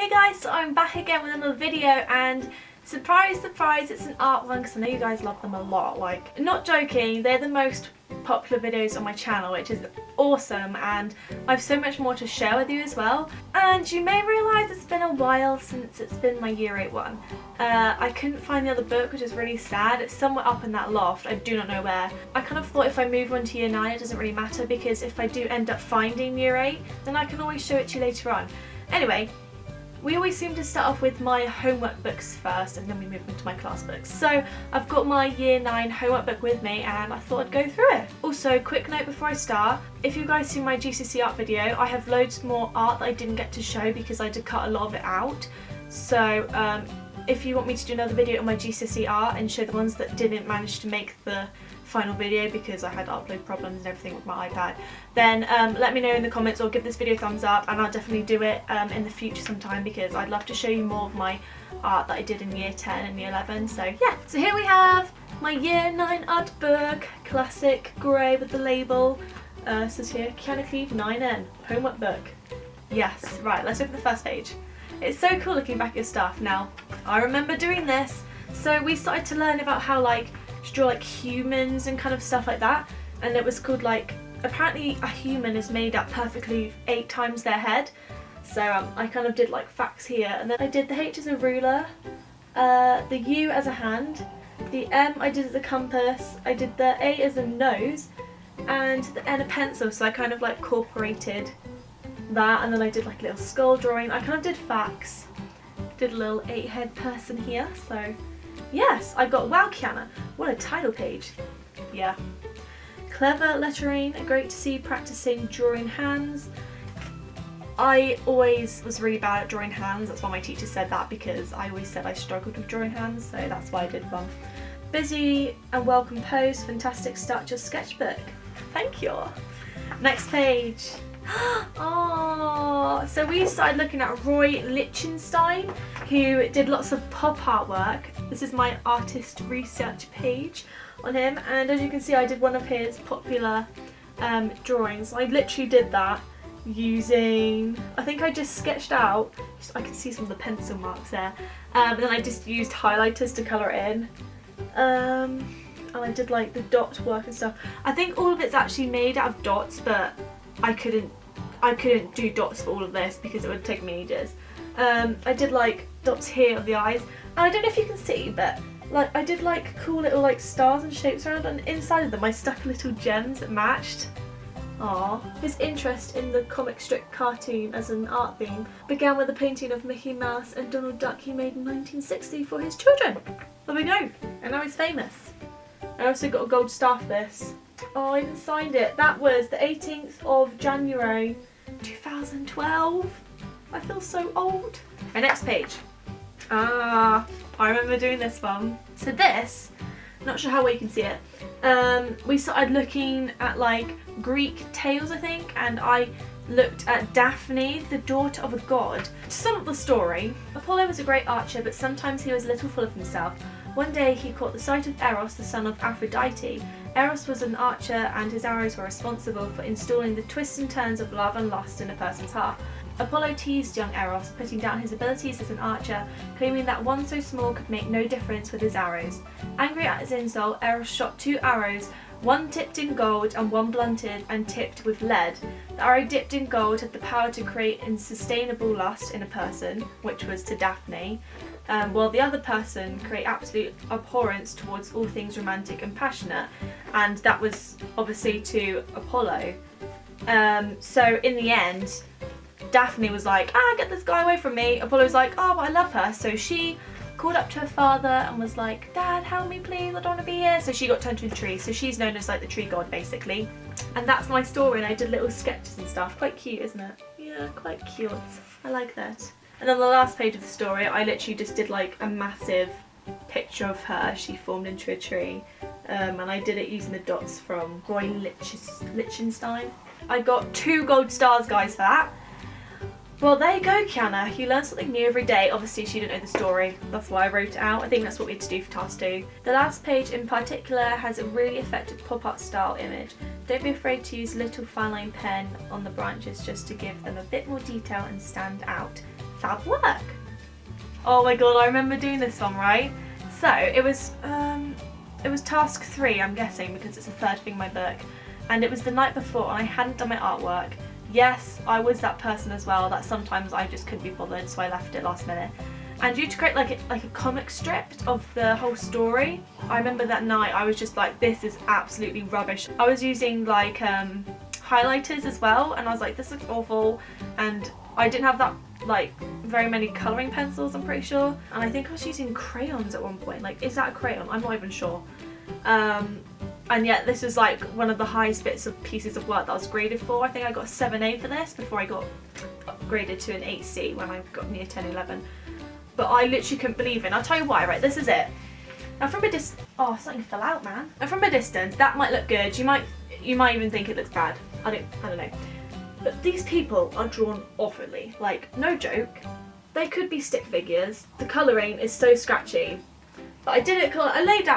Hey guys, so I'm back again with another video, and surprise surprise, it's an art one because I know you guys love them a lot. Like, not joking, they're the most popular videos on my channel, which is awesome, and I have so much more to share with you as well. And you may realise it's been a while since it's been my year 8 one. I couldn't find the other book, which is really sad. It's somewhere up in that loft, I do not know where. I kind of thought if I move on to year 9 it doesn't really matter, because if I do end up finding year 8 then I can always show it to you later on. Anyway, we always seem to start off with my homework books first and then we move into my class books. So I've got my year 9 homework book with me and I thought I'd go through it. Also, quick note before I start, if you guys see my GCSE Art video, I have loads more art that I didn't get to show because I did cut a lot of it out. So if you want me to do another video on my GCSE Art and show the ones that didn't manage to make the final video because I had upload problems and everything with my iPad, then let me know in the comments or give this video a thumbs up, and I'll definitely do it in the future sometime because I'd love to show you more of my art that I did in year 10 and year 11. So yeah, so here we have my year 9 art book, classic grey with the label. It says here Kyanna 9N homework book. Yes, right, let's open the first page. It's so cool looking back at your stuff. Now, I remember doing this, so we started to learn about how to draw like humans and kind of stuff like that, and it was called apparently a human is made up perfectly 8 times their head. So I kind of did like facts here, and then I did the H as a ruler, the U as a hand, the M I did as a compass, I did the A as a nose, and the N a pencil, so I kind of like incorporated that, and then I did like a little skull drawing. I kind of did facts, did a little 8-head person here, so yes, I got wow Kyanna, what a title page. Yeah. Clever lettering, great to see practicing drawing hands. I always was really bad at drawing hands, that's why my teacher said that, because I always said I struggled with drawing hands, so that's why I did one. Busy and well composed, fantastic start to your sketchbook. Thank you. Next page. Oh, so we started looking at Roy Lichtenstein, who did lots of pop art work. This is my artist research page on him, and as you can see I did one of his popular drawings. I literally did that using, I think I just sketched out, I can see some of the pencil marks there, and then I just used highlighters to colour it in, and I did like the dot work and stuff. I think all of it's actually made out of dots, but I couldn't do dots for all of this because it would take me ages. I did like dots here of the eyes, and I don't know if you can see, but like I did like cool little like stars and shapes around, and inside of them I stuck little gems that matched. Aww. His interest in the comic strip cartoon as an art theme began with a painting of Mickey Mouse and Donald Duck he made in 1960 for his children. There we go, and now he's famous. I also got a gold star for this. Oh, I even signed it. That was the 18th of January 2012. I feel so old. My next page. I remember doing this one. So this, not sure how well you can see it, we started looking at like Greek tales, I think, and I looked at Daphne, the daughter of a god. To sum up the story, Apollo was a great archer, but sometimes he was a little full of himself. One day he caught the sight of Eros, the son of Aphrodite. Eros was an archer, and his arrows were responsible for installing the twists and turns of love and lust in a person's heart. Apollo teased young Eros, putting down his abilities as an archer, claiming that one so small could make no difference with his arrows. Angry at his insult, Eros shot 2 arrows, one tipped in gold and one blunted and tipped with lead. The arrow dipped in gold had the power to create unsustainable lust in a person, which was to Daphne, while the other person create absolute abhorrence towards all things romantic and passionate, and that was obviously to Apollo. So in the end, Daphne was like, get this guy away from me. Apollo was like, but I love her, so she called up to her father and was like, Dad, help me please, I don't want to be here. So she got turned to a tree, so she's known as like the tree god basically. And that's my story, and I did little sketches and stuff. Quite cute, isn't it? Yeah, quite cute. I like that. And on the last page of the story, I literally just did like a massive picture of her. She formed into a tree, and I did it using the dots from Roy Lichtenstein. I got 2 gold stars, guys, for that. Well, there you go, Kyanna. You learn something new every day. Obviously, she didn't know the story. That's why I wrote it out. I think that's what we had to do for task 2. The last page in particular has a really effective pop art style image. Don't be afraid to use little fine line pen on the branches just to give them a bit more detail and stand out. fab work. Oh my god, I remember doing this one, right? So it was task 3, I'm guessing, because it's the third thing in my book, and it was the night before and I hadn't done my artwork. Yes, I was that person as well, that sometimes I just couldn't be bothered, so I left it last minute. And you had to create like a comic strip of the whole story. I remember that night I was just like, this is absolutely rubbish. I was using like highlighters as well, and I was like, this looks awful, and I didn't have that like very many colouring pencils, I'm pretty sure, and I think I was using crayons at one point. Like, is that a crayon? I'm not even sure. And yet this was like one of the highest pieces of work that I was graded for. I think I got a 7A for this before I got upgraded to an 8C when I got near 10, 11. But I literally couldn't believe it. And I'll tell you why, right? This is it. Now from a distance, oh, something fell out, man. And from a distance, that might look good. You might even think it looks bad. I don't know. But these people are drawn awfully. Like, no joke. They could be stick figures. The colouring is so scratchy. But I did it, I laid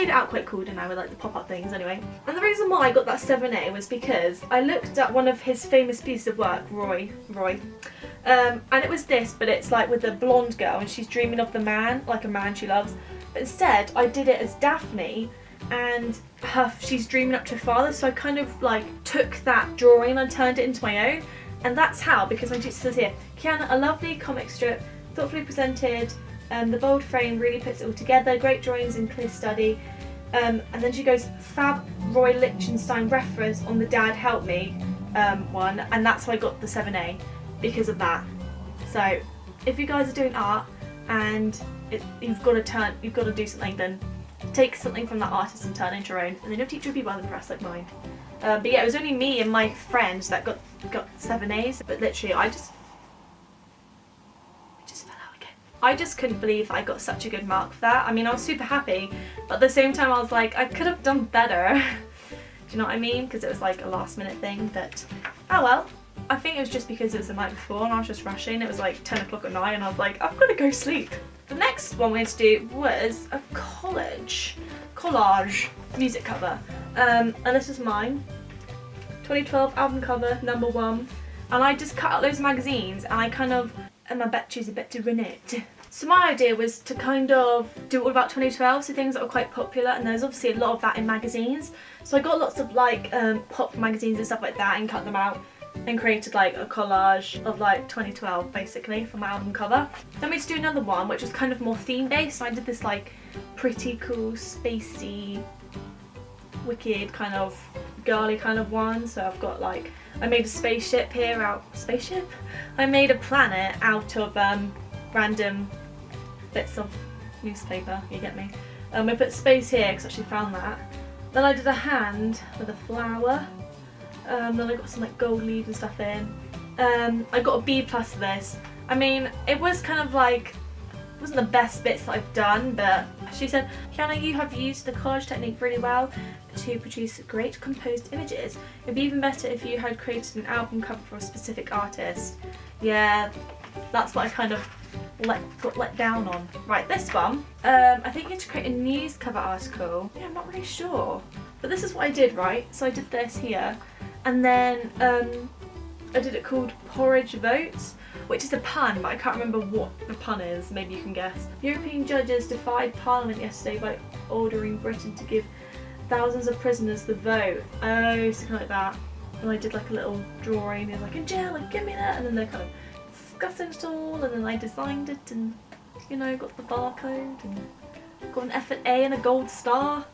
it out quite cool, didn't I, with like the pop-up things anyway. And the reason why I got that 7A was because I looked at one of his famous pieces of work, Roy. And it was this, but it's like with a blonde girl and she's dreaming of the man, like a man she loves. But instead, I did it as Daphne and she's dreaming up to her father. So I kind of like took that drawing and turned it into my own. And that's how, because my teacher says here, Kyanna, a lovely comic strip, thoughtfully presented. The bold frame really puts it all together, great drawings and clear study. And then she goes, fab Roy Lichtenstein reference on the Dad Help Me one, and that's why I got the 7A, because of that. So if you guys are doing art and you've got to do something, then take something from that artist and turn it into your own, and then your teacher will be well impressed, like mine. But yeah, it was only me and my friends that got 7As, but literally I just couldn't believe I got such a good mark for that. I mean, I was super happy, but at the same time I was like, I could have done better. Do you know what I mean? Because it was like a last minute thing, but oh well. I think it was just because it was the night before and I was just rushing. It was like 10 o'clock at night and I was like, I've got to go sleep. The next one we had to do was a collage music cover. And this is mine. 2012 album cover, #1. And I just cut out those magazines and I bet she's a bit to run it. So my idea was to kind of do all about 2012, so things that were quite popular, and there's obviously a lot of that in magazines. So I got lots of like pop magazines and stuff like that and cut them out and created like a collage of like 2012 basically for my album cover. Then we had to do another one which was kind of more theme based, so I did this like pretty cool, spacey, wicked kind of girly kind of one. So I've got like, I made a spaceship here I made a planet out of random bits of newspaper, you get me. I put space here because I actually found that. Then I did a hand with a flower. Then I got some like gold leaves and stuff in. I got a B+ for this. I mean, it was kind of like, it wasn't the best bits that I've done, but she said, Kyanna, you have used the collage technique really well to produce great composed images. It'd be even better if you had created an album cover for a specific artist. Yeah, that's what I kind of got let down on. Right, this one, I think you had to create a news cover article. Yeah, I'm not really sure. But this is what I did, right? So I did this here, and then I did it called Porridge Votes, which is a pun, but I can't remember what the pun is. Maybe you can guess. European judges defied Parliament yesterday by ordering Britain to give thousands of prisoners the vote. Oh, something like that. And I did like a little drawing. They're like, in jail, like, give me that. And then they're kind of discussing it all. And then I designed it and, you know, got the barcode and got an F and A and a gold star.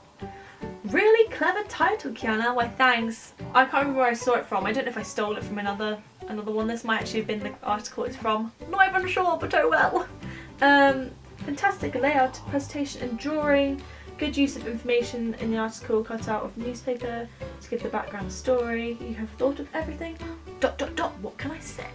Really clever title, Kyanna. Why, thanks. I can't remember where I saw it from. I don't know if I stole it from another one. This might actually have been the article it's from. Not even sure, but oh well. Fantastic layout, presentation and drawing. Good use of information in the article cut out of newspaper to give the background story. You have thought of everything. ... What can I say?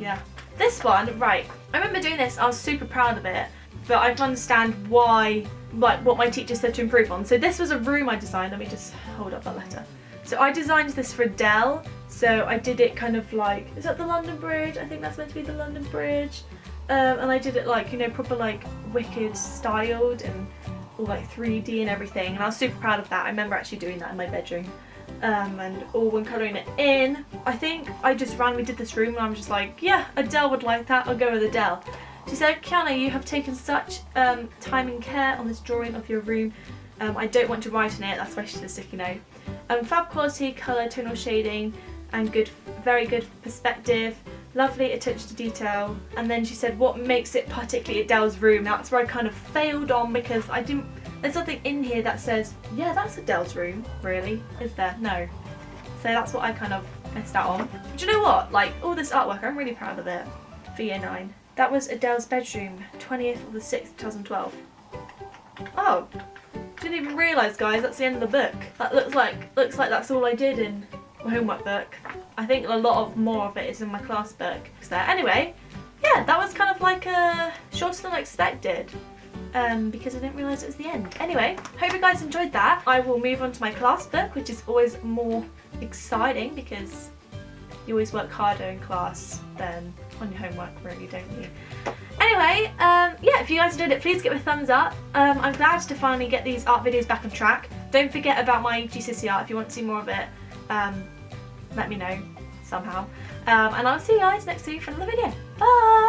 Yeah. This one, right. I remember doing this. I was super proud of it, but I can understand why, like what my teacher said to improve on. So this was a room I designed. Let me just hold up that letter. So I designed this for Adele. So I did it kind of like, is that the London Bridge? I think that's meant to be the London Bridge. And I did it like, you know, proper like wicked styled and all like 3D and everything. And I was super proud of that. I remember actually doing that in my bedroom. and all when colouring it in. I think I just randomly did this room and I'm just like, yeah, Adele would like that, I'll go with Adele. She said, Kyanna, you have taken such time and care on this drawing of your room. I don't want to write on it, that's why she did a sticky note. Fab quality, colour, tonal shading, and very good perspective. Lovely attention to detail. And then she said, what makes it particularly Adele's room? That's where I kind of failed on because there's nothing in here that says, yeah, that's Adele's room, really, is there? No. So that's what I kind of missed out on. But you know what? Like, all this artwork, I'm really proud of it for year 9. That was Adele's bedroom, 20th of the 6th, 2012. Oh, didn't even realise, guys, that's the end of the book. That looks like that's all I did in my homework book. I think a lot more of it is in my class book. Anyway, yeah, that was kind of like shorter than I expected. Because I didn't realise it was the end. Anyway, hope you guys enjoyed that. I will move on to my class book, which is always more exciting because you always work harder in class than on your homework, really, don't you? Anyway, yeah, if you guys enjoyed it, please give it a thumbs up. I'm glad to finally get these art videos back on track. Don't forget about my GCSE Art. If you want to see more of it, let me know somehow. And I'll see you guys next week for another video. Bye!